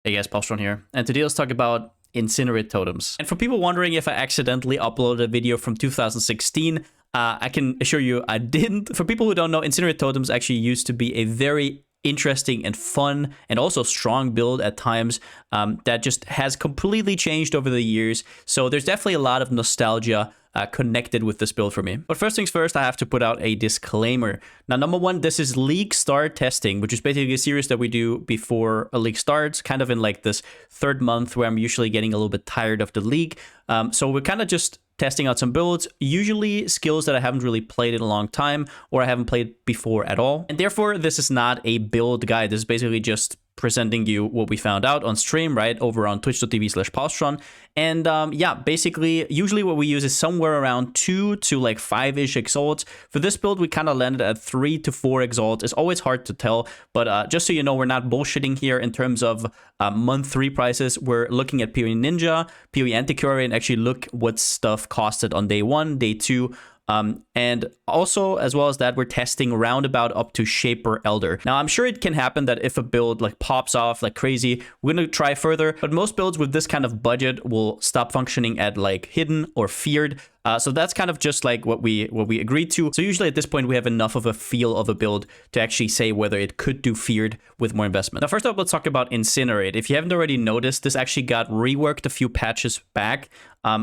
Hey guys, Palsteron here, and today let's talk about Incinerate Totems. And for people wondering if I accidentally uploaded a video from 2016, I can assure you I didn't. For people who don't know, Incinerate Totems actually used to be a very interesting and fun and also strong build at times that just has completely changed over the years. So there's definitely a lot of nostalgia connected with this build for me. But first things first, I have to put out a disclaimer. Now, number one, this is Leaguestart testing, which is basically a series that we do before a league starts, kind of in like this third month where I'm usually getting a little bit tired of the league. So we're kind of just testing out some builds, usually skills that I haven't really played in a long time or I haven't played before at all. And therefore, this is not a build guide. This is basically just presenting you what we found out on stream, right, over on twitch.tv/Palsteron. And yeah, basically, usually what we use is somewhere around 2 to like 5-ish exalts. For this build, we kind of landed at 3 to 4 exalts. It's always hard to tell, but just so you know, we're not bullshitting here in terms of month 3 prices. We're looking at PoE Ninja, PoE Antiquary, and actually look what stuff costed on day 1, day 2, and also, as well as that, we're testing roundabout up to Shaper Elder. Now, I'm sure it can happen that if a build like pops off like crazy, we're going to try further, but most builds with this kind of budget will stop functioning at like Hidden or Feared. So that's kind of just like what we agreed to. So usually at this point, we have enough of a feel of a build to actually say whether it could do Feared with more investment. Now, first up, let's talk about Incinerate. If you haven't already noticed, this actually got reworked a few patches back.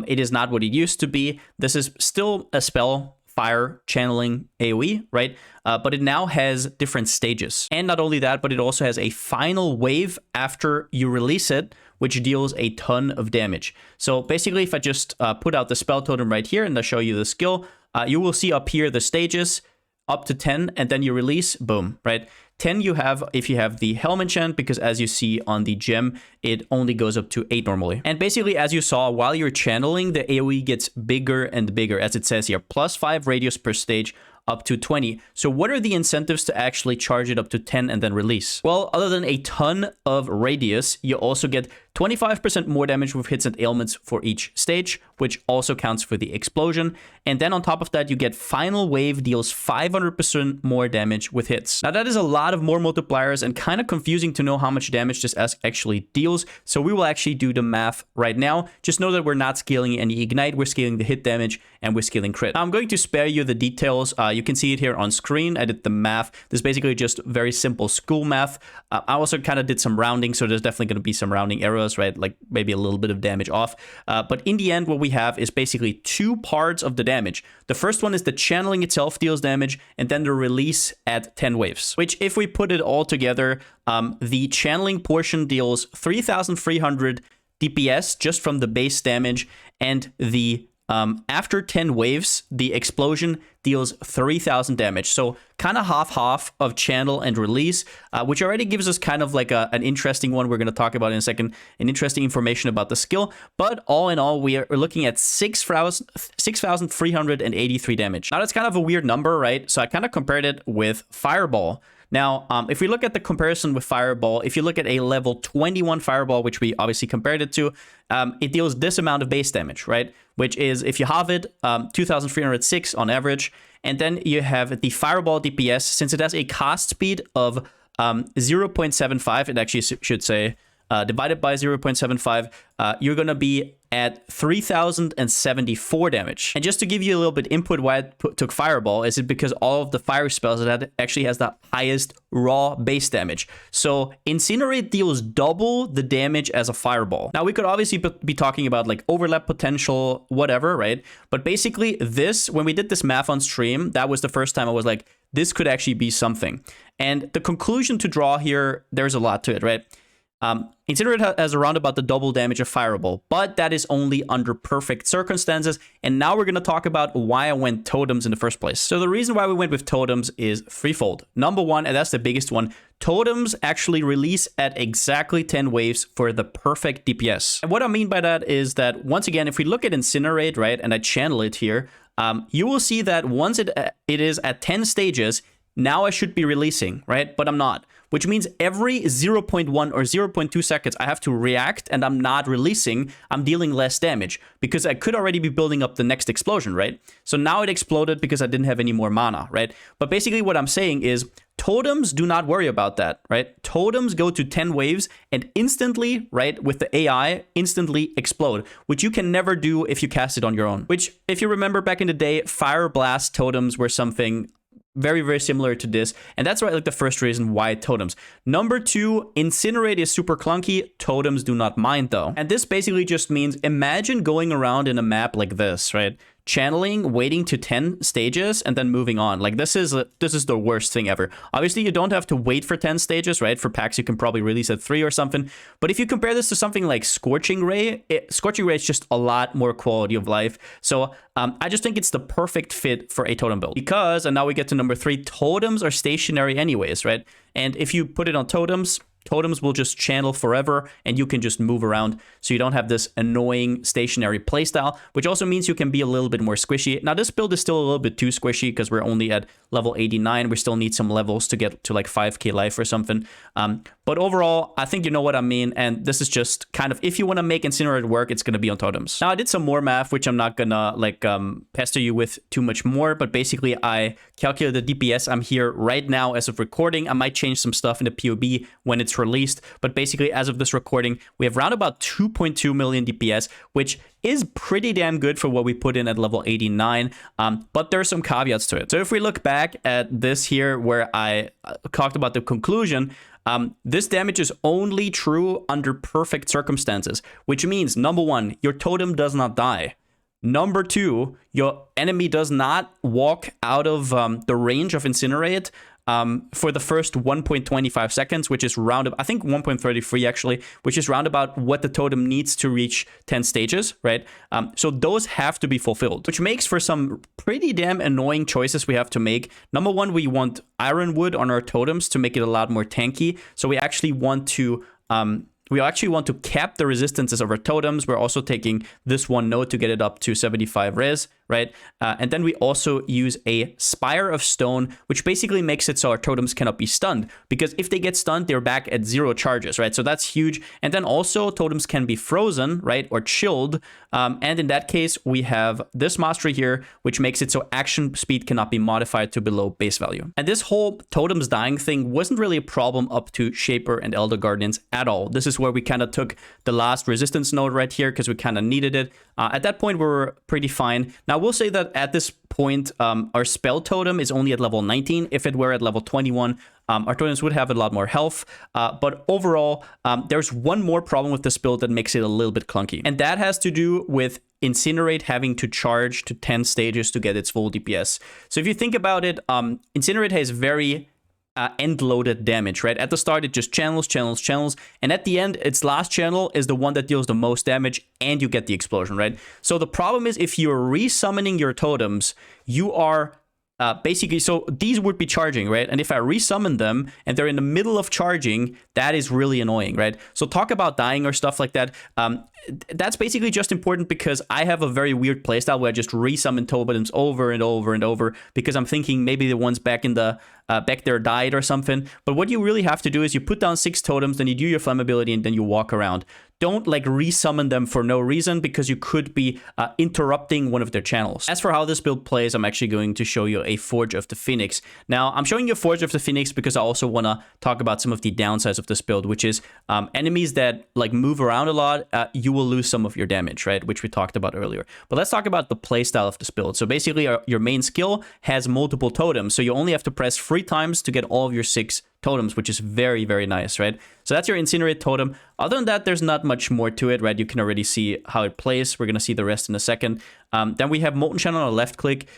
It is not what it used to be. This is still a spell, fire channeling AoE, right? But it now has different stages. And not only that, but it also has a final wave after you release it, which deals a ton of damage. So basically, if I just put out the spell totem right here and I show you the skill, you will see up here the stages up to 10, and then you release, boom, right? 10 you have if you have the Helm enchant, because as you see on the gem, it only goes up to 8 normally. And basically, as you saw, while you're channeling, the AoE gets bigger and bigger, as it says here, +5 radius per stage, up to 20. So what are the incentives to actually charge it up to 10 and then release? Well, other than a ton of radius, you also get 25% more damage with hits and ailments for each stage, which also counts for the explosion. And then on top of that, you get Final Wave deals 500% more damage with hits. Now that is a lot of more multipliers and kind of confusing to know how much damage this actually deals. So we will actually do the math right now. Just know that we're not scaling any ignite, we're scaling the hit damage and we're scaling crit. Now I'm going to spare you the details. You can see it here on screen. I did the math. This is basically just very simple school math. I also kind of did some rounding, so there's definitely going to be some rounding errors, right? Like maybe a little bit of damage off. But in the end, what we have is basically 2 parts of the damage. The first one is the channeling itself deals damage, and then the release at 10 waves, which if we put it all together, the channeling portion deals 3,300 DPS just from the base damage, and the after 10 waves, the explosion deals 3,000 damage. So kind of half of channel and release, which already gives us kind of like an interesting one we're going to talk about in a second, an interesting information about the skill. But all in all, we are looking at 6,383 damage. Now that's kind of a weird number, right? So I kind of compared it with Fireball. Now, if we look at the comparison with Fireball, if you look at a level 21 Fireball, which we obviously compared it to, it deals this amount of base damage, right? Which is, if you have it, 2,306 on average. And then you have the Fireball DPS, since it has a cast speed of 0.75, it actually should say, divided by 0.75, you're going to be at 3,074 damage. And just to give you a little bit input why I took Fireball, is it because all of the fire spells that actually has the highest raw base damage. So Incinerate deals double the damage as a Fireball. Now we could obviously be talking about like overlap potential, whatever, right? But basically this, when we did this math on stream, that was the first time I was like, this could actually be something. And the conclusion to draw here, there's a lot to it, right? Incinerate has around about the double damage of Fireball, but that is only under perfect circumstances. And now we're going to talk about why I went totems in the first place. So the reason why we went with totems is threefold. Number one, and that's the biggest one, totems actually release at exactly 10 waves for the perfect DPS. And what I mean by that is that, once again, if we look at Incinerate, right, and I channel it here, you will see that once it is at 10 stages, now I should be releasing, right? But I'm not, which means every 0.1 or 0.2 seconds, I have to react and I'm not releasing. I'm dealing less damage because I could already be building up the next explosion, right? So now it exploded because I didn't have any more mana, right? But basically what I'm saying is Totems do not worry about that, right? Totems go to 10 waves and instantly, right, with the AI, instantly explode, which you can never do if you cast it on your own. Which, if you remember back in the day, Fire Blast totems were something very, very similar to this. And that's like the first reason why totems. Number 2, Incinerate is super clunky. Totems do not mind though. And this basically just means, imagine going around in a map like this, right? Channeling, waiting to 10 stages, and then moving on. Like, this is the worst thing ever. Obviously, you don't have to wait for 10 stages, right? For packs, you can probably release at 3 or something. But if you compare this to something like Scorching Ray, Scorching Ray is just a lot more quality of life. So I just think it's the perfect fit for a totem build. Because, and now we get to number 3, totems are stationary anyways, right? And if you put it on totems, totems will just channel forever and you can just move around, so you don't have this annoying stationary playstyle, which also means you can be a little bit more squishy. Now, this build is still a little bit too squishy because we're only at level 89. We still need some levels to get to like 5k life or something. But overall, I think you know what I mean. And this is just kind of, if you want to make Incinerate work, it's going to be on totems. Now, I did some more math, which I'm not gonna like pester you with too much more. But basically, I calculated the DPS I'm here right now as of recording. I might change some stuff in the POB when it's released, but basically as of this recording, we have around about 2.2 million DPS, which is pretty damn good for what we put in at level 89, but there are some caveats to it. So if we look back at this here, where I talked about the conclusion, this damage is only true under perfect circumstances, which means, number 1, your totem does not die. Number 2, your enemy does not walk out of the range of Incinerate for the first 1.25 seconds, which is I think 1.33 actually, which is round about what the totem needs to reach 10 stages, right? So those have to be fulfilled, which makes for some pretty damn annoying choices we have to make. Number 1, we want Ironwood on our totems to make it a lot more tanky. So we actually want to cap the resistances of our totems. We're also taking this one node to get it up to 75 res, right? And then we also use a Spire of Stone, which basically makes it so our totems cannot be stunned, because if they get stunned, they're back at 0 charges, right? So that's huge. And then also totems can be frozen, right? Or chilled. And in that case, we have this mastery here, which makes it so action speed cannot be modified to below base value. And this whole totems dying thing wasn't really a problem up to Shaper and Elder Guardians at all. This is where we kind of took the last resistance node right here because we kind of needed it. At that point, we were pretty fine. Now, we'll say that at this point, our Spell Totem is only at level 19. If it were at level 21, our totems would have a lot more health. But overall, there's one more problem with this build that makes it a little bit clunky. And that has to do with Incinerate having to charge to 10 stages to get its full DPS. So if you think about it, Incinerate has very end-loaded damage, right? At the start, it just channels, and at the end, its last channel is the one that deals the most damage, and you get the explosion, right? So the problem is, if you're resummoning your totems, you are basically, so these would be charging, right? And if I resummon them and they're in the middle of charging, that is really annoying, right? So talk about dying or stuff like that. That's basically just important because I have a very weird playstyle where I just resummon totems over and over and over because I'm thinking maybe the ones back in the back there died or something. But what you really have to do is you put down 6 totems, then you do your flammability, and then you walk around. Don't like resummon them for no reason because you could be interrupting one of their channels. As for how this build plays, I'm actually going to show you a Forge of the Phoenix. Now, I'm showing you Forge of the Phoenix because I also want to talk about some of the downsides of this build, which is enemies that like move around a lot, you will lose some of your damage, right? Which we talked about earlier. But let's talk about the playstyle of this build. So basically, your main skill has multiple totems, so you only have to press 3 times to get all of your 6 totems, which is very, very nice, right? So that's your Incinerate totem. Other than that, there's not much more to it, right? You can already see how it plays. We're going to see the rest in a second. Then we have Molten Channel on a left click.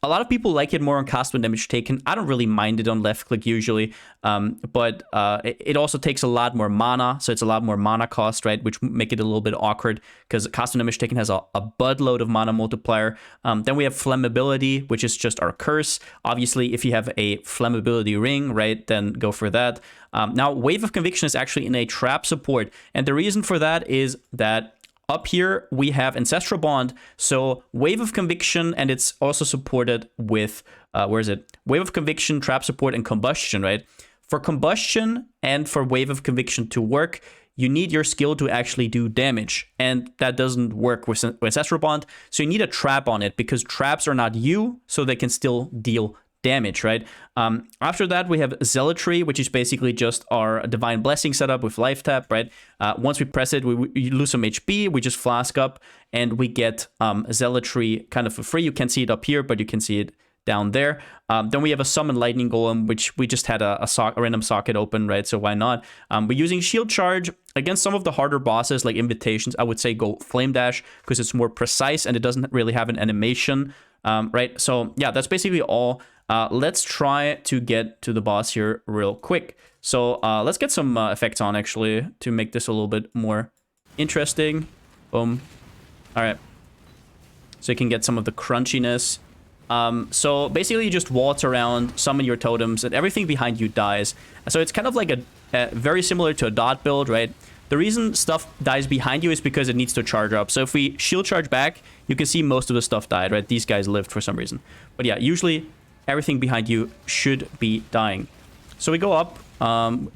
A lot of people like it more on cast when damage taken. I don't really mind it on left click usually, but it also takes a lot more mana, so it's a lot more mana cost, right? Which make it a little bit awkward because cast when damage taken has a buttload of mana multiplier. Then we have Flammability, which is just our curse. Obviously, if you have a Flammability ring, right, then go for that. Now, Wave of Conviction is actually in a trap support, and the reason for that is that up here, we have Ancestral Bond, so Wave of Conviction, and it's also supported with, where is it? Wave of Conviction, Trap Support, and Combustion, right? For Combustion and for Wave of Conviction to work, you need your skill to actually do damage, and that doesn't work with Ancestral Bond, so you need a trap on it, because traps are not you, so they can still deal damage, right? After that, we have Zealotry, which is basically just our Divine Blessing setup with life tap, right? Once we press it, we lose some HP, we just flask up, and we get Zealotry kind of for free. You can't see it up here, but you can see it down there. Then we have a Summon Lightning Golem, which we just had a random socket open, right? So why not? We're using Shield Charge. Against some of the harder bosses, like Invitations, I would say go Flame Dash, because it's more precise and it doesn't really have an animation, right? So yeah, that's basically all. Let's try to get to the boss here real quick. So let's get some effects on, actually, to make this a little bit more interesting. Boom. All right. So you can get some of the crunchiness. So basically you just waltz around, summon your totems, and everything behind you dies. So it's kind of like a very similar to a dot build, right? The reason stuff dies behind you is because it needs to charge up. So if we shield charge back, you can see most of the stuff died, right? These guys lived for some reason. But yeah, usually everything behind you should be dying. So we go up.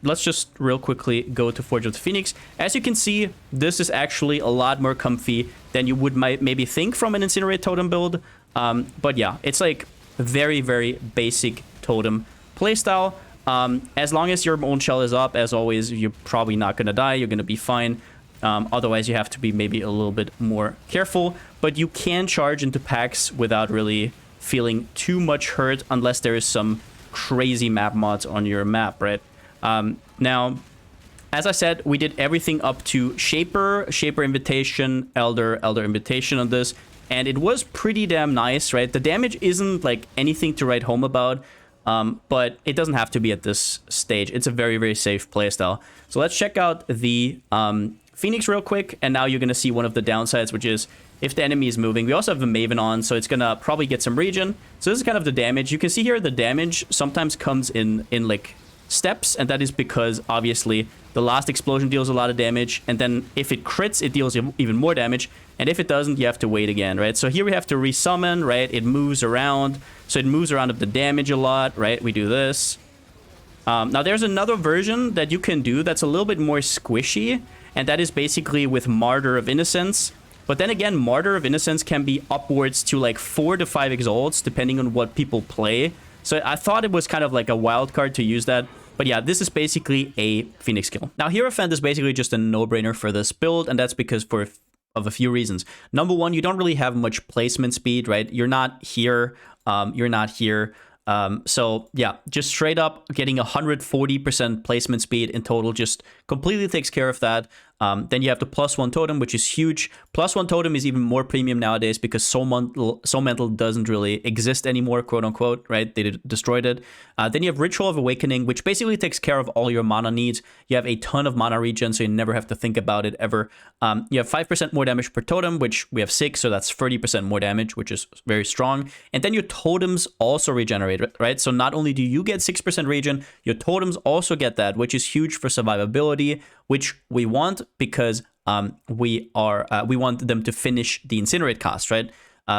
Let's just real quickly go to Forge of the Phoenix. As you can see, this is actually a lot more comfy than you would maybe think from an Incinerate Totem build. But yeah, it's like very, very basic totem playstyle. As long as your own shell is up, as always, you're probably not going to die. You're going to be fine. Otherwise, you have to be maybe a little bit more careful. But you can charge into packs without really feeling too much hurt unless there is some crazy map mods on your map, right? Now, as I said, we did everything up to Shaper, Shaper Invitation, Elder, Elder Invitation on this. And it was pretty damn nice, right? The damage isn't like anything to write home about, but it doesn't have to be at this stage. It's a very, very safe playstyle. So let's check out the Phoenix real quick. And now you're going to see one of the downsides, which is if the enemy is moving. We also have the Maven on, so it's going to probably get some regen. So this is kind of the damage. You can see here the damage sometimes comes in like steps, and that is because obviously the last explosion deals a lot of damage, and then if it crits, it deals even more damage, and if it doesn't, you have to wait again, right? So here we have to resummon, right? It moves around, so it moves around with the damage a lot, right? We do this. Now there's another version that you can do that's a little bit more squishy, and that is basically with Martyr of Innocence. But then again, Martyr of Innocence can be upwards to like 4 to 5 exalts, depending on what people play. So I thought it was kind of like a wild card to use that. But yeah, this is basically a Phoenix skill. Now, Hierophant is basically just a no-brainer for this build, and that's because of a few reasons. Number one, you don't really have much placement speed, right? You're not here. You're not here. So yeah, just straight up getting 140% placement speed in total just completely takes care of that. Then you have the +1 totem, which is huge. +1 totem is even more premium nowadays because Soul Mantle doesn't really exist anymore, quote unquote, right? They destroyed it. Then you have Ritual of Awakening, which basically takes care of all your mana needs. You have a ton of mana regen, so you never have to think about it ever. You have 5% more damage per totem, which we have 6, so that's 30% more damage, which is very strong. And then your totems also regenerate, right? So not only do you get 6% regen, your totems also get that, which is huge for survivability, which we want because we want them to finish the Incinerate cost, right?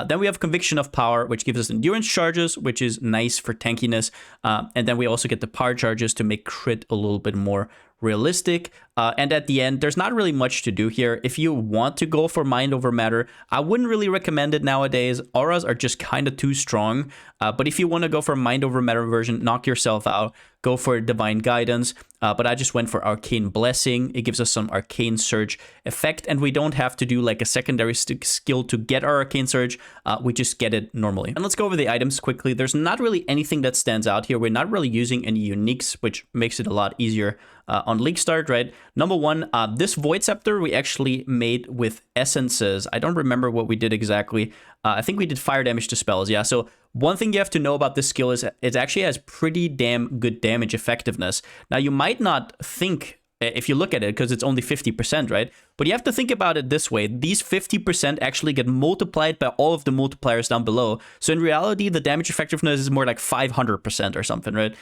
Then we have Conviction of Power, which gives us endurance charges, which is nice for tankiness. And then we also get the power charges to make crit a little bit more realistic. And at the end, there's not really much to do here. If you want to go for Mind Over Matter, I wouldn't really recommend it nowadays. Auras are just kind of too strong. But if you want to go for a Mind Over Matter version, knock yourself out. Go for Divine Guidance. But I just went for Arcane Blessing. It gives us some Arcane Surge effect. And we don't have to do like a secondary skill to get our Arcane Surge. We just get it normally. And let's go over the items quickly. There's not really anything that stands out here. We're not really using any uniques, which makes it a lot easier on Leaguestart, right? Number one, this Void Scepter we actually made with essences. I don't remember what we did exactly. I think we did fire damage to spells. Yeah, so one thing you have to know about this skill is it actually has pretty damn good damage effectiveness. Now, you might not think, if you look at it, because it's only 50%, right? But you have to think about it this way. These 50% actually get multiplied by all of the multipliers down below. So in reality, the damage effectiveness is more like 500% or something, right?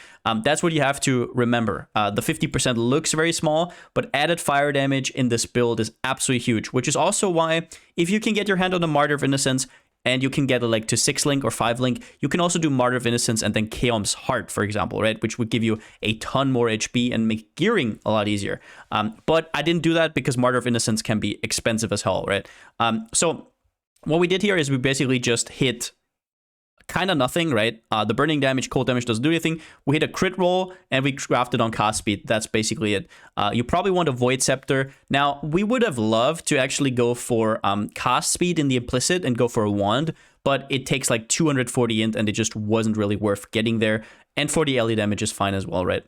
That's what you have to remember. The 50% looks very small, but added fire damage in this build is absolutely huge, which is also why if you can get your hand on the Martyr of Innocence, and you can get it like to 6 link or 5 link. You can also do Martyr of Innocence and then Chaos Heart, for example, right? Which would give you a ton more HP and make gearing a lot easier. But I didn't do that because Martyr of Innocence can be expensive as hell, right? So what we did here is we basically just hit kind of nothing, right? The burning damage, cold damage doesn't do anything. We hit a crit roll and we crafted on cast speed. That's basically it. You probably want a Void Scepter. Now, we would have loved to actually go for cast speed in the implicit and go for a wand, but it takes like 240 int and it just wasn't really worth getting there. And 40 LE damage is fine as well, right?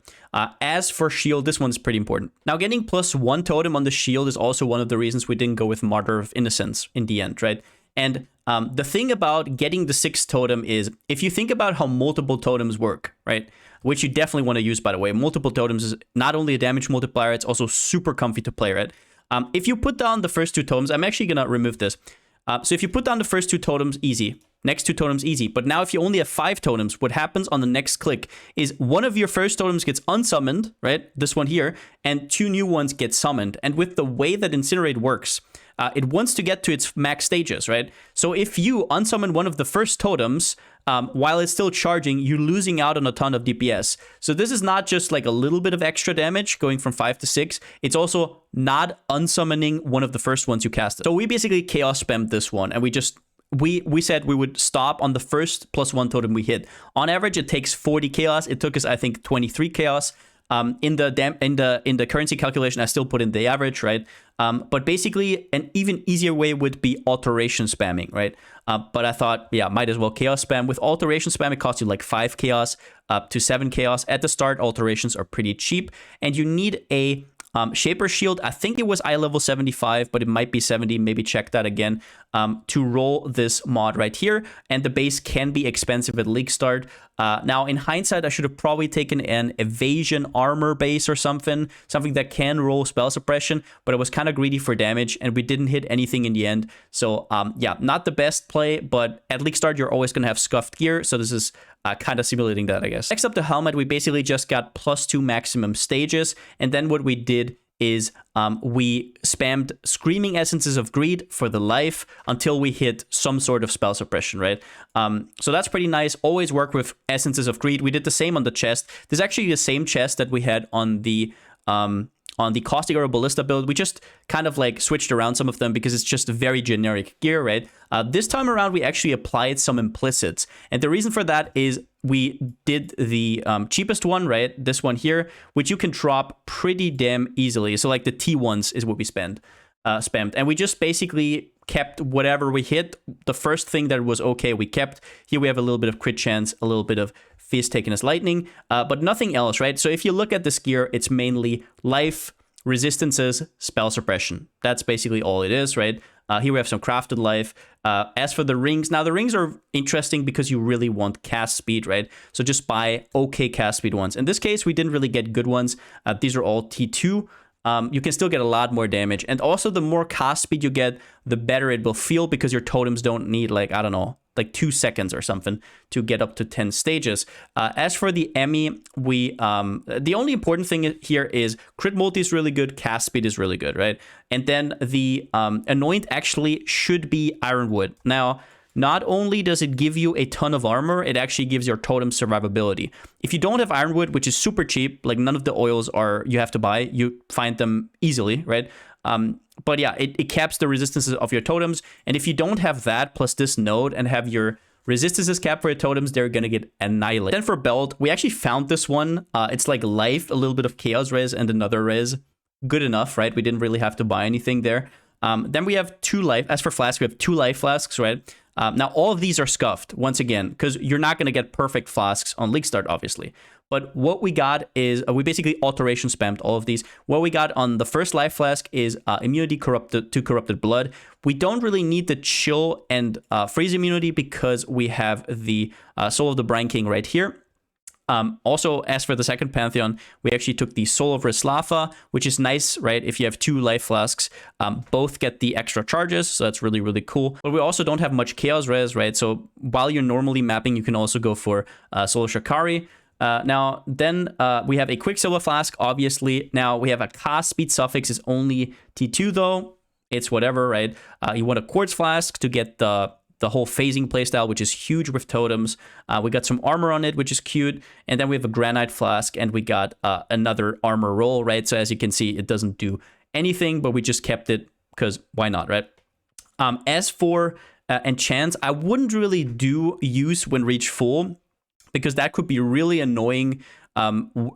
As for shield, this one's pretty important. Now, getting +1 totem on the shield is also one of the reasons we didn't go with Martyr of Innocence in the end, right? And the thing about getting the 6th totem is, if you think about how multiple totems work, right? Which you definitely want to use, by the way. Multiple totems is not only a damage multiplier, it's also super comfy to play, right? If you put down the first 2 totems, I'm actually going to remove this. So if you put down the first 2 totems, easy. Next 2 totems, easy. But now if you only have 5 totems, what happens on the next click is one of your first totems gets unsummoned, right? This one here, and 2 new ones get summoned. And with the way that Incinerate works, it wants to get to its max stages, right? So if you unsummon one of the first totems, while it's still charging, you're losing out on a ton of DPS. So this is not just like a little bit of extra damage going from 5 to 6. It's also not unsummoning one of the first ones you casted. So we basically chaos spammed this one, and we said we would stop on the first +1 totem we hit. On average, it takes 40 chaos. It took us, I think, 23 chaos. In the currency calculation, I still put in the average, right? But basically, an even easier way would be alteration spamming, right? But I thought, yeah, might as well chaos spam. With alteration spam, it costs you like 5 chaos up to 7 chaos. At the start, alterations are pretty cheap, and you need a Shaper Shield. I think it was eye level 75, but it might be 70. Maybe check that again to roll this mod right here. And the base can be expensive at Leaguestart. Now, in hindsight, I should have probably taken an evasion armor base or something that can roll spell suppression, but I was kind of greedy for damage and we didn't hit anything in the end. So yeah, not the best play, but at Leaguestart, you're always going to have scuffed gear. So this is kind of simulating that, I guess. Next up, the helmet, we basically just got +2 maximum stages. And then what we did is we spammed Screaming Essences of Greed for the life until we hit some sort of spell suppression, right? So that's pretty nice. Always work with Essences of Greed. We did the same on the chest. This is actually the same chest that we had on the Caustic Aura Ballista build. We just kind of like switched around some of them because it's just a very generic gear, right? This time around, we actually applied some implicits. And the reason for that is we did the cheapest one, right? This one here, which you can drop pretty damn easily. So like the T1s is what we spammed. And we just basically kept whatever we hit. The first thing that was okay, we kept. Here we have a little bit of crit chance, a little bit of Fist taken as lightning, but nothing else, right? So if you look at this gear, it's mainly life, resistances, spell suppression. That's basically all it is, right? Here we have some crafted life. As for the rings, now the rings are interesting because you really want cast speed, right? So just buy okay cast speed ones. In this case, we didn't really get good ones. These are all T2. You can still get a lot more damage. And also the more cast speed you get, the better it will feel because your totems don't need like, I don't know, like 2 seconds or something to get up to 10 stages. As for the Emmy, the only important thing here is crit multi is really good, cast speed is really good, right? And then the Anoint actually should be Ironwood. Now, not only does it give you a ton of armor, it actually gives your totem survivability. If you don't have Ironwood, which is super cheap, like none of the oils are you have to buy, you find them easily, right? But yeah, it caps the resistances of your totems. And if you don't have that plus this node and have your resistances capped for your totems, they're going to get annihilated. Then for belt, we actually found this one. It's like life, a little bit of chaos res and another res. Good enough, right? We didn't really have to buy anything there. Then we have 2 life. As for flasks, we have 2 life flasks, right? Now, all of these are scuffed, once again, because you're not going to get perfect flasks on Leaguestart, obviously. But what we got is, we basically alteration spammed all of these. What we got on the first life flask is immunity to corrupted blood. We don't really need the chill and freeze immunity because we have the Soul of the Brine King right here. Also, as for the second Pantheon, we actually took the Soul of Rislafa, which is nice, right? If you have 2 life flasks, both get the extra charges, so that's really, really cool. But we also don't have much Chaos Res, right? So while you're normally mapping, you can also go for Soul of Shakari. Now, then we have a Quicksilver Flask, obviously. Now, we have a cast speed suffix. It's only T2, though. It's whatever, right? You want a Quartz Flask to get the whole phasing playstyle, which is huge with totems. We got some armor on it, which is cute. And then we have a Granite Flask, and we got another armor roll, right? So as you can see, it doesn't do anything, but we just kept it because why not, right? As for enchants, I wouldn't really use when reach full, because that could be really annoying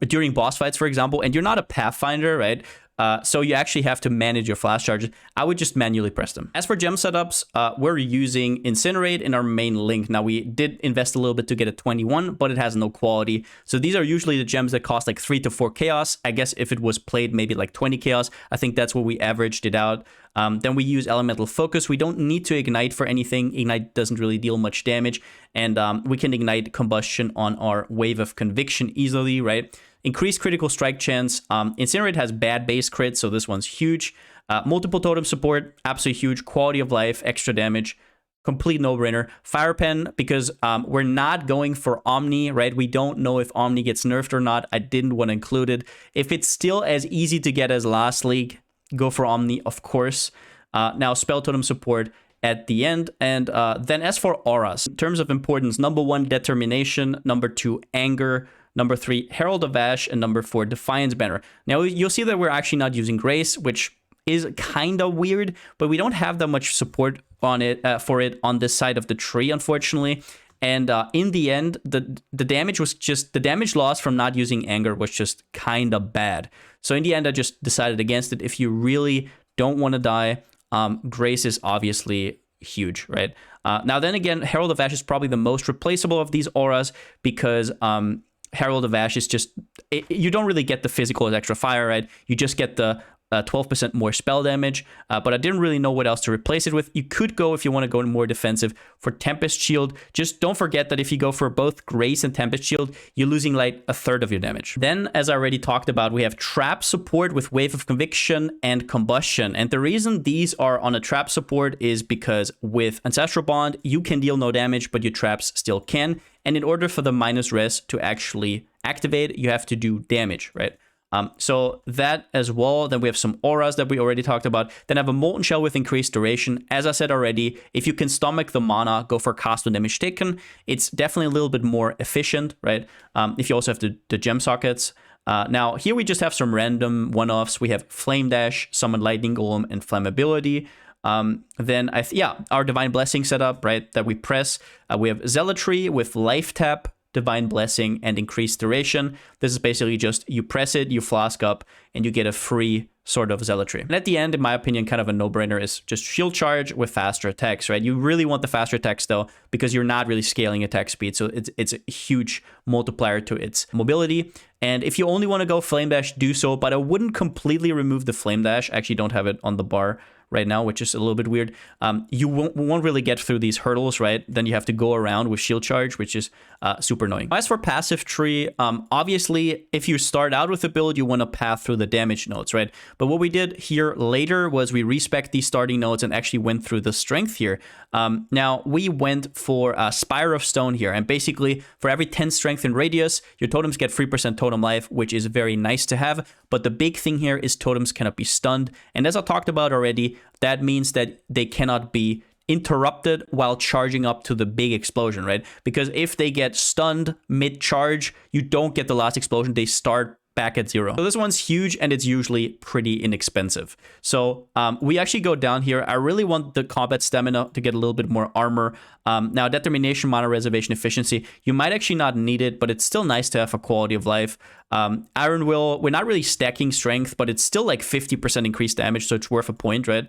during boss fights, for example, and you're not a Pathfinder, right? So you actually have to manage your flash charges. I would just manually press them. As for gem setups, we're using Incinerate in our main link. Now, we did invest a little bit to get a 21, but it has no quality. So these are usually the gems that cost like 3 to 4 chaos. I guess if it was played maybe like 20 chaos, I think that's what we averaged it out. Then we use Elemental Focus. We don't need to Ignite for anything. Ignite doesn't really deal much damage. And we can Ignite Combustion on our Wave of Conviction easily, right? Increased critical strike chance. Incinerate has bad base crit, so this one's huge. Multiple totem support, absolutely huge. Quality of life, extra damage, complete no-brainer. Fire Pen, because we're not going for Omni, right? We don't know if Omni gets nerfed or not. I didn't want to include it. If it's still as easy to get as last league, go for Omni, of course. Now, Spell Totem support at the end. And then as for auras, in terms of importance, number 1, Determination. Number 2, Anger. Number 3, Herald of Ash, and number 4, Defiance Banner. Now, you'll see that we're actually not using Grace, which is kind of weird, but we don't have that much support on it for it on this side of the tree, unfortunately. And in the end, the damage was just, the damage loss from not using Anger was just kind of bad. So in the end, I just decided against it. If you really don't want to die, Grace is obviously huge, right? Now, then again, Herald of Ash is probably the most replaceable of these auras, because Herald of Ash is just, you don't really get the physical as extra fire, right? You just get the 12% more spell damage, but I didn't really know what else to replace it with. You could go, if you want to go more defensive, for Tempest Shield. Just don't forget that if you go for both Grace and Tempest Shield, you're losing like 1/3 of your damage. Then, as I already talked about, we have Trap support with Wave of Conviction and Combustion. And the reason these are on a Trap support is because with Ancestral Bond, you can deal no damage, but your traps still can. And in order for the minus res to actually activate, you have to do damage, right? So that as well. Then we have some auras that we already talked about. Then I have a Molten Shell with increased duration. As I said already, if you can stomach the mana, go for Cast when Damage Taken. It's definitely a little bit more efficient, right? If you also have the gem sockets. Now, here we just have some random one-offs. We have Flame Dash, Summon Lightning Golem, and Flammability. Then, our Divine Blessing setup, right, that we press. We have Zealotry with Life Tap, Divine Blessing, and increased duration. This is basically just you press it, you flask up, and you get a free sort of Zealotry. And at the end, in my opinion, kind of a no-brainer is just Shield Charge with faster attacks, right? You really want the faster attacks, though, because you're not really scaling attack speed, so it's a huge multiplier to its mobility. And if you only want to go Flame Dash, do so, but I wouldn't completely remove the Flame Dash. I actually don't have it on the bar right now, which is a little bit weird. You won't really get through these hurdles, right? Then you have to go around with Shield Charge, which is super annoying. As for passive tree, obviously, if you start out with a build, you want to path through the damage nodes, right? But what we did here later was we respec these starting nodes and actually went through the strength here. Now, we went for Spire of Stone here, and basically, for every 10 strength in radius, your totems get 3% totem life, which is very nice to have. But the big thing here is totems cannot be stunned. And as I talked about already, that means that they cannot be interrupted while charging up to the big explosion, right? Because if they get stunned mid-charge, you don't get the last explosion. They start back at 0. So this one's huge, and it's usually pretty inexpensive. So we actually go down here. I really want the combat stamina to get a little bit more armor. Now, Determination, Mana Reservation, Efficiency, you might actually not need it, but it's still nice to have a quality of life. Iron Will, we're not really stacking strength, but it's still like 50% increased damage, so it's worth a point, right?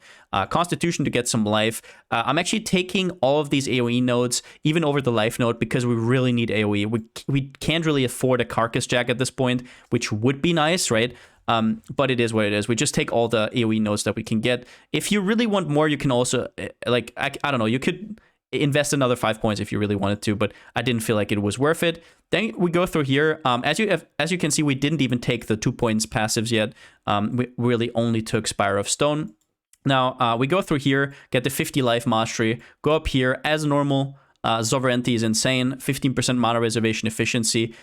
Constitution to get some life. I'm actually taking all of these AoE nodes, even over the life node, because we really need AoE. We can't really afford a Carcass Jack at this point, which would be nice, right? But it is what it is. We just take all the AoE nodes that we can get. If you really want more, you can also, like, I don't know, you could invest another 5 points if you really wanted to, but I didn't feel like it was worth it. Then we go through here. As you can see, we didn't even take the 2 points passives yet. We really only took Spire of Stone. Now, we go through here, get the 50 life mastery, go up here as normal. Sovereignty is insane, 15% mana reservation efficiency,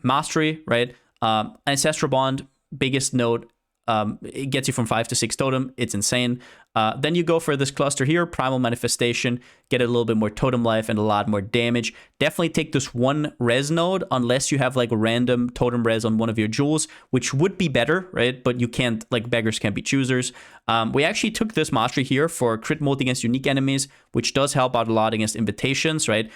mastery, right? Ancestral Bond, biggest node, it gets you from 5 to 6 totem. It's insane. Then you go for this cluster here, Primal Manifestation, get a little bit more totem life and a lot more damage. Definitely take this one res node unless you have like a random totem res on one of your jewels, which would be better, right? But you can't, like beggars can't be choosers. We actually took this mastery here for crit multi against unique enemies, which does help out a lot against invitations, right?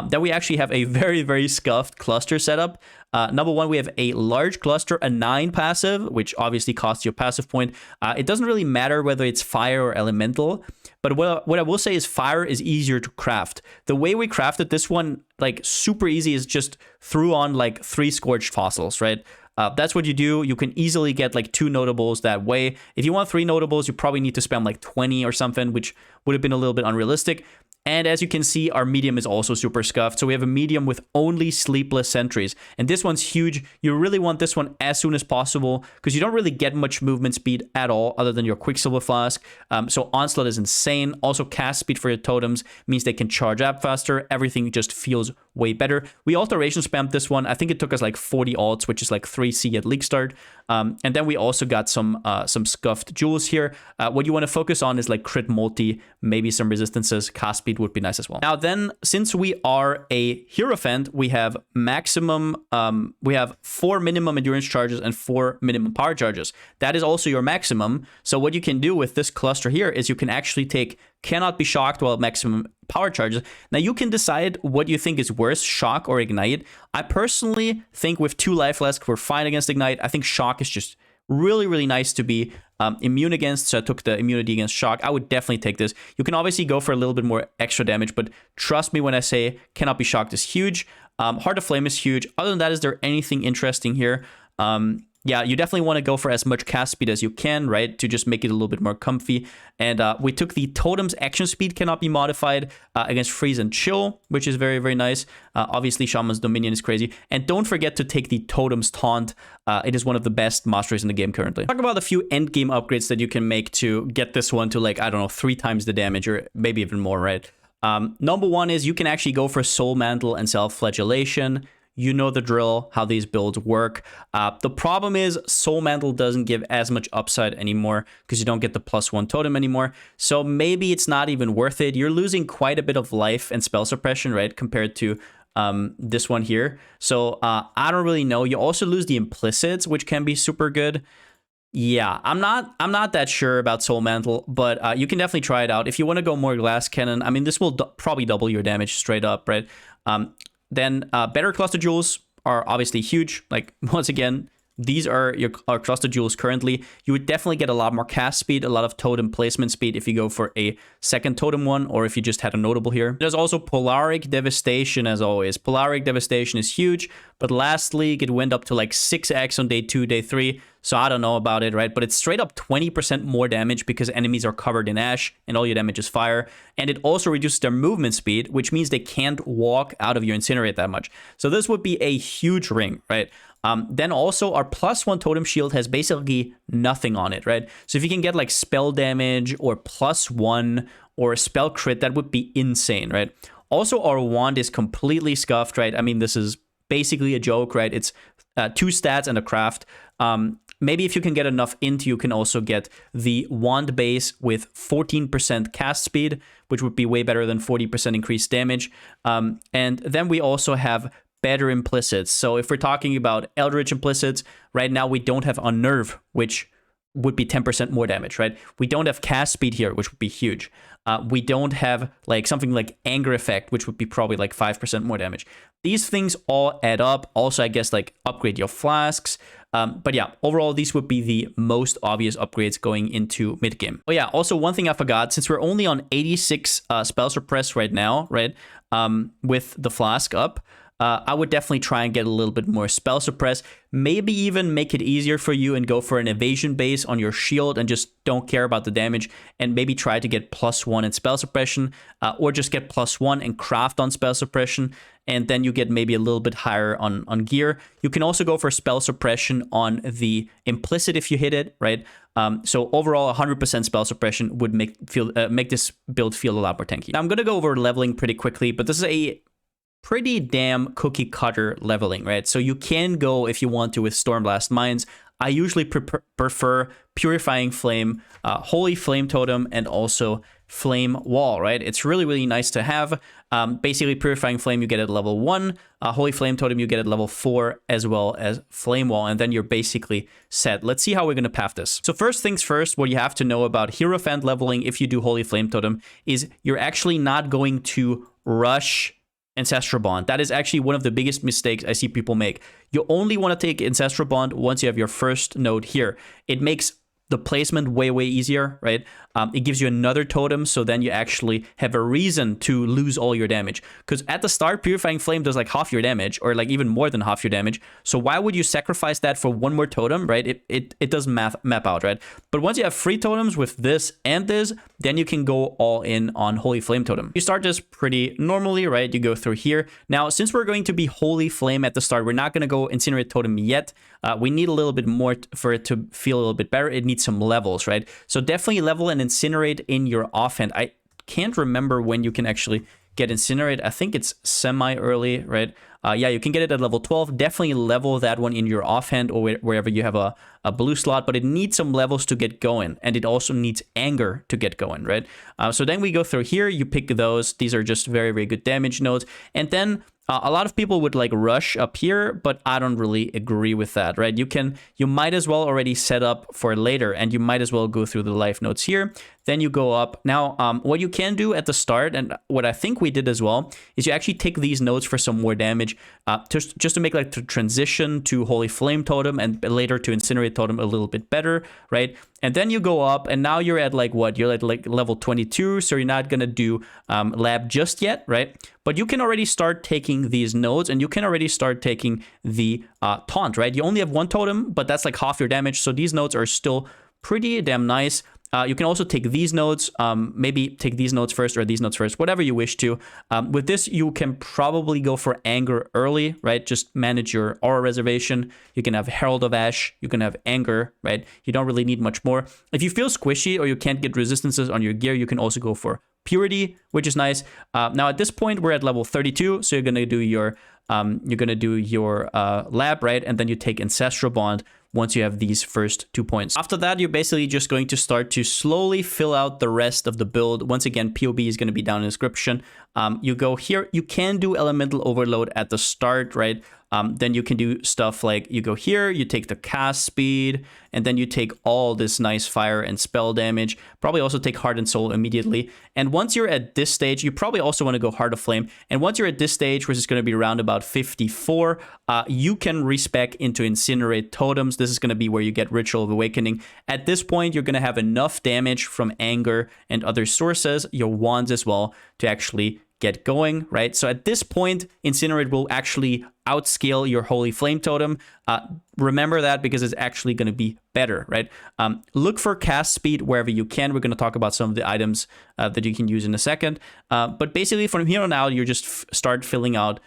Then we actually have a very, very scuffed cluster setup. Number one, we have a large cluster, a 9 passive, which obviously costs you a passive point. It doesn't really matter whether it's fire or elemental, but what I will say is fire is easier to craft. The way we crafted this one, like super easy, is just threw on like 3 scorched fossils, right? That's what you do. You can easily get like 2 notables that way. If you want 3 notables, you probably need to spend like 20 or something, which would have been a little bit unrealistic. And as you can see, our medium is also super scuffed. So we have a medium with only sleepless sentries. And this one's huge. You really want this one as soon as possible because you don't really get much movement speed at all other than your Quicksilver Flask. So Onslaught is insane. Also, cast speed for your totems means they can charge up faster. Everything just feels way better. We alteration spammed this one. I think it took us like 40 alts, which is like 3C at Leaguestart. And then we also got some scuffed jewels here. What you want to focus on is like crit multi, maybe some resistances. Cast speed would be nice as well. Now then, since we are a Hierophant, we have maximum, we have 4 minimum endurance charges and 4 minimum power charges. That is also your maximum. So what you can do with this cluster here is you can actually take cannot be shocked while maximum power charges. Now you can decide what you think is worse, shock or ignite. I personally think with 2 life flasks, we're fine against ignite. I think shock is just really, really nice to be immune against. So I took the immunity against shock. I would definitely take this. You can obviously go for a little bit more extra damage, but trust me when I say cannot be shocked is huge. Heart of Flame is huge. Other than that, is there anything interesting here? Yeah, you definitely want to go for as much cast speed as you can, right? To just make it a little bit more comfy. And we took the Totem's action speed cannot be modified against Freeze and Chill, which is very, very nice. Obviously, Shaman's Dominion is crazy. And don't forget to take the Totem's Taunt. It is one of the best masteries in the game currently. Talk about a few endgame upgrades that you can make to get this one to like, I don't know, 3 times the damage or maybe even more, right? Number one is you can actually go for Soul Mantle and Self-Flagellation. You know the drill, how these builds work. The problem is Soul Mantle doesn't give as much upside anymore because you don't get the +1 totem anymore. So maybe it's not even worth it. You're losing quite a bit of life and spell suppression, right? Compared to this one here. So I don't really know. You also lose the implicits, which can be super good. Yeah, I'm not that sure about Soul Mantle, but you can definitely try it out. If you want to go more Glass Cannon, I mean, this will probably double your damage straight up, right? Then better cluster jewels are obviously huge. Like, once again, these are our cluster jewels currently. You would definitely get a lot more cast speed, a lot of totem placement speed if you go for a second totem one, or if you just had a notable here. There's also Polaric Devastation, as always. Polaric Devastation is huge, but last league it went up to like 6x on day 2, day 3. So I don't know about it, right? But it's straight up 20% more damage because enemies are covered in ash and all your damage is fire. And it also reduces their movement speed, which means they can't walk out of your Incinerate that much. So this would be a huge ring, right? Then also our +1 totem shield has basically nothing on it, right? So if you can get like spell damage or +1 or a spell crit, that would be insane, right? Also, our wand is completely scuffed, right? I mean, this is basically a joke, right? It's 2 stats and a craft. Maybe if you can get enough int, you can also get the wand base with 14% cast speed, which would be way better than 40% increased damage. And then we also have better implicits. So if we're talking about Eldritch implicits, right now we don't have Unnerve, which would be 10% more damage, right? We don't have cast speed here, which would be huge. We don't have like something like Anger Effect, which would be probably like 5% more damage. These things all add up. Also, I guess like upgrade your flasks. But yeah, overall, these would be the most obvious upgrades going into mid game. Oh yeah, also one thing I forgot, since we're only on 86 spell suppress right now, right? With the flask up, I would definitely try and get a little bit more spell suppress. Maybe even make it easier for you and go for an evasion base on your shield and just don't care about the damage, and maybe try to get +1 in spell suppression, or just get +1 and craft on spell suppression, and then you get maybe a little bit higher on gear. You can also go for spell suppression on the implicit if you hit it, right? So overall, 100% spell suppression would make this build feel a lot more tanky. Now I'm gonna go over leveling pretty quickly, but this is a pretty damn cookie cutter leveling, right? So you can go if you want to with Stormblast Mines. I usually prefer Purifying Flame, Holy Flame Totem, and also Flame Wall, right? It's really, really nice to have. Basically, Purifying Flame you get at level 1, Holy Flame Totem you get at level 4, as well as Flame Wall, and then you're basically set. Let's see how we're going to path this. So first things first, what you have to know about Hierophant leveling if you do Holy Flame Totem is you're actually not going to rush Ancestral Bond. That is actually one of the biggest mistakes I see people make. You only want to take Ancestral Bond once you have your first node here. It makes the placement way, way easier, right? It gives you another totem, so then you actually have a reason to lose all your damage. Because at the start, Purifying Flame does like half your damage, or like even more than half your damage. So why would you sacrifice that for one more totem, right? It doesn't map out, right? But once you have 3 totems with this and this, then you can go all in on Holy Flame Totem. You start just pretty normally, right? You go through here. Now, since we're going to be Holy Flame at the start, we're not going to go Incinerate Totem yet. We need a little bit more for it to feel a little bit better. It needs some levels, right? So definitely level and Incinerate in your offhand. I can't remember when you can actually get Incinerate. I think it's semi-early, right? Yeah, you can get it at level 12. Definitely level that one in your offhand or wherever you have a blue slot, but it needs some levels to get going, and it also needs Anger to get going, right? So then we go through here, you pick those. These are just very, very good damage nodes. And then a lot of people would like rush up here, but I don't really agree with that, right? You might as well already set up for later, and you might as well go through the life nodes here. Then you go up. Now, what you can do at the start, and what I think we did as well, is you actually take these nodes for some more damage, just to make like the transition to Holy Flame Totem and later to Incinerate Totem a little bit better, right? And then you go up, and now you're at like what? You're at like level 22, so you're not gonna do lab just yet, right? But you can already start taking these nodes, and you can already start taking the taunt, right? You only have 1 totem, but that's like half your damage, so these nodes are still pretty damn nice. You can also take these nodes, maybe take these nodes first or these nodes first, whatever you wish to. With this, you can probably go for Anger early, right? Just manage your aura reservation. You can have Herald of Ash. You can have Anger, right? You don't really need much more. If you feel squishy or you can't get resistances on your gear, you can also go for Purity, which is nice. Now at this point, we're at level 32, so you're gonna do your lab, right? And then you take Ancestral Bond once you have these first 2 points. After that, you're basically just going to start to slowly fill out the rest of the build. Once again, POB is going to be down in the description. You go here. You can do Elemental Overload at the start, right? Then you can do stuff like you go here, you take the cast speed, and then you take all this nice fire and spell damage. Probably also take Heart and Soul immediately. And once you're at this stage, you probably also want to go Heart of Flame. And once you're at this stage, which is going to be around about 54, you can respec into Incinerate Totems. This is going to be where you get Ritual of Awakening. At this point, you're going to have enough damage from Anger and other sources, your wands as well, to actually get going, right? So at this point, Incinerate will actually outscale your Holy Flame Totem. Remember that because it's actually going to be better, right? Look for cast speed wherever you can. We're going to talk about some of the items that you can use in a second. But basically, from here on out, you just start filling out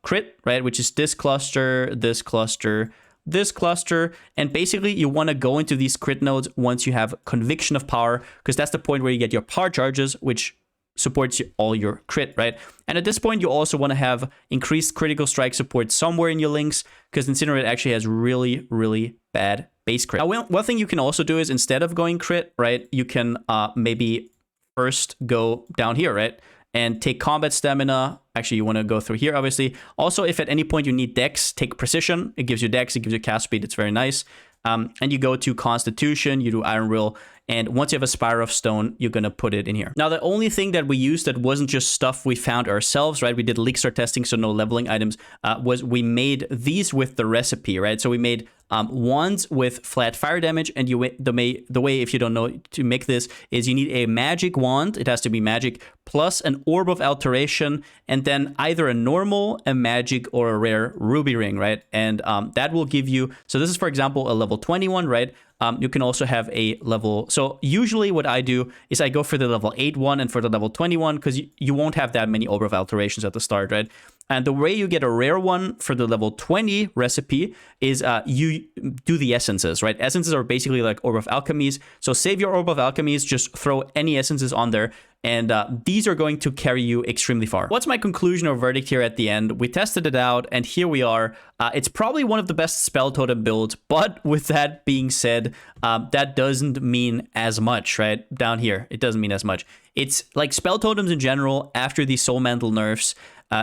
crit, right? Which is this cluster, this cluster, this cluster, and basically you want to go into these crit nodes once you have Conviction of Power, because that's the point where you get your power charges, which supports all your crit, right? And at this point, you also want to have increased critical strike support somewhere in your links, because Incinerate actually has really, really bad base crit. Now, one thing you can also do is instead of going crit, right, you can maybe first go down here, right, and take combat stamina. Actually, you want to go through here, obviously. Also, if at any point you need dex, take precision. It gives you dex, it gives you cast speed. It's very nice. And you go to Constitution, you do Iron Will, and once you have a Spire of Stone, you're going to put it in here. Now, the only thing that we used that wasn't just stuff we found ourselves, right? We did Leaguestart testing, so no leveling items, was we made these with the recipe, right? So we made wands with flat fire damage, and the way, if you don't know, to make this is you need a magic wand. It has to be magic, plus an Orb of Alteration, and then either a normal, a magic, or a rare ruby ring, right? And that will give you, so this is, for example, a level 21, right? You can also have a level, so usually what I do is I go for the level 8 one and for the level 21, because you won't have that many Orb of Alterations at the start, right? And the way you get a rare one for the level 20 recipe is you do the essences, right? Essences are basically like Orb of Alchemies. So save your Orb of Alchemies, just throw any essences on there, and these are going to carry you extremely far. What's my conclusion or verdict here at the end? We tested it out, and here we are. It's probably one of the best Spell Totem builds, but with that being said, that doesn't mean as much, right? Down here, it doesn't mean as much. It's like Spell Totems in general, after the Soul Mantle nerfs,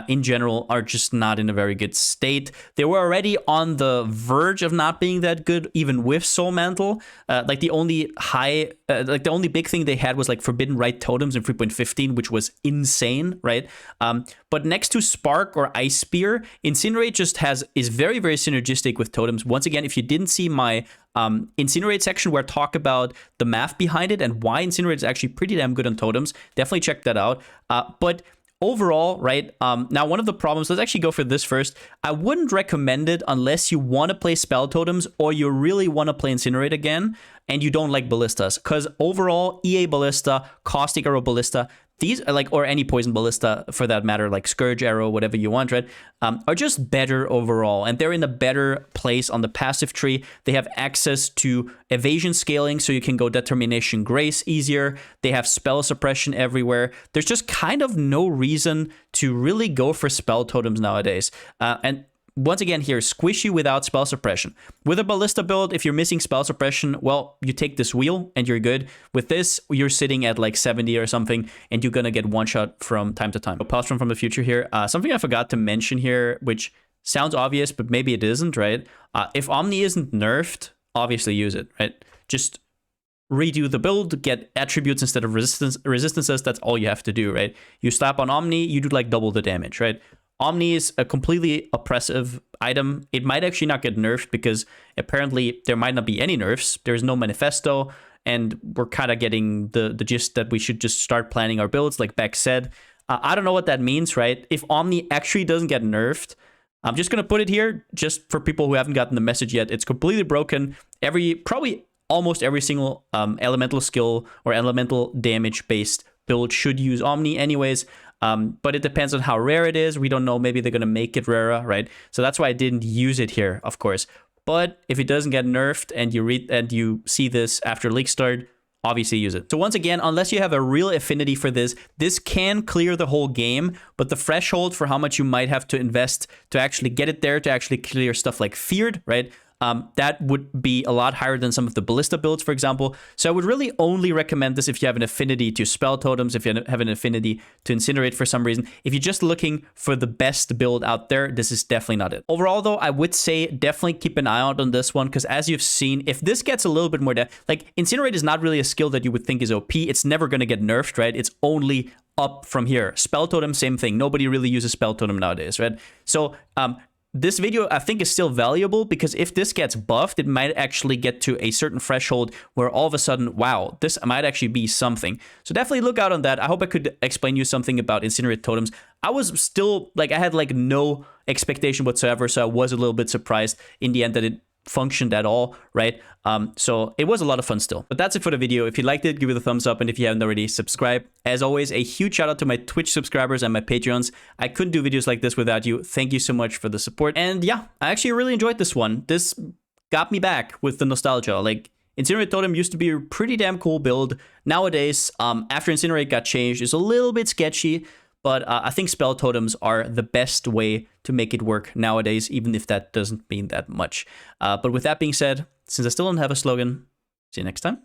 in general, are just not in a very good state. They were already on the verge of not being that good, even with Soul Mantle. Like the only the only big thing they had was like Forbidden Rite Totems in 3.15, which was insane, right? But next to Spark or Ice Spear, Incinerate just is very, very synergistic with totems. Once again, if you didn't see my Incinerate section where I talk about the math behind it and why Incinerate is actually pretty damn good on totems, definitely check that out. But overall, right, now one of the problems, let's actually go for this first. I wouldn't recommend it unless you want to play Spell Totems or you really want to play Incinerate again and you don't like Ballistas. Because overall, EA Ballista, Caustic Arrow Ballista, these are like, or any Poison Ballista for that matter, like Scourge Arrow, whatever you want, right, are just better overall. And they're in a better place on the passive tree. They have access to evasion scaling, so you can go Determination Grace easier. They have spell suppression everywhere. There's just kind of no reason to really go for Spell Totems nowadays. And once again here, squishy without spell suppression. With a Ballista build, if you're missing spell suppression, well, you take this wheel and you're good. With this, you're sitting at like 70 or something, and you're gonna get one shot from time to time. Palsteron from the future here. Something I forgot to mention here, which sounds obvious, but maybe it isn't, right? If Omni isn't nerfed, obviously use it, right? Just redo the build, get attributes instead of resistances. That's all you have to do, right? You slap on Omni, you do like double the damage, right? Omni is a completely oppressive item. It might actually not get nerfed because apparently there might not be any nerfs. There's no manifesto, and we're kind of getting the gist that we should just start planning our builds, like Beck said. I don't know what that means, right? If Omni actually doesn't get nerfed, I'm just going to put it here just for people who haven't gotten the message yet. It's completely broken. Probably almost every single elemental skill or elemental damage based build should use Omni anyways. But it depends on how rare it is. We don't know. Maybe they're going to make it rarer, right? So that's why I didn't use it here, of course. But if it doesn't get nerfed and you see this after Leaguestart, obviously use it. So once again, unless you have a real affinity for this, this can clear the whole game, but the threshold for how much you might have to invest to actually get it there, to actually clear stuff like Feared, right? That would be a lot higher than some of the Ballista builds, for example. So I would really only recommend this if you have an affinity to Spell Totems, if you have an affinity to Incinerate for some reason. If you're just looking for the best build out there, this is definitely not it. Overall, though, I would say definitely keep an eye out on this one, because as you've seen, if this gets a little bit more depth, like Incinerate is not really a skill that you would think is OP. It's never going to get nerfed, right? It's only up from here. Spell Totem, same thing. Nobody really uses Spell Totem nowadays, right? So, this video, I think, is still valuable because if this gets buffed, it might actually get to a certain threshold where all of a sudden, wow, this might actually be something. So definitely look out on that. I hope I could explain you something about Incinerate Totems. I was still, like, I had, like, no expectation whatsoever, so I was a little bit surprised in the end that it functioned at all, right? So it was a lot of fun still. But that's it for the video. If you liked it, give it a thumbs up, and if you haven't already, subscribe. As always, a huge shout out to my Twitch subscribers and my Patreons. I couldn't do videos like this without you. Thank you so much for the support. And yeah, I actually really enjoyed this one. This got me back with the nostalgia. Like, Incinerate Totem used to be a pretty damn cool build. Nowadays, after Incinerate got changed, it's a little bit sketchy. But I think Spell Totems are the best way to make it work nowadays, even if that doesn't mean that much. But with that being said, since I still don't have a slogan, see you next time.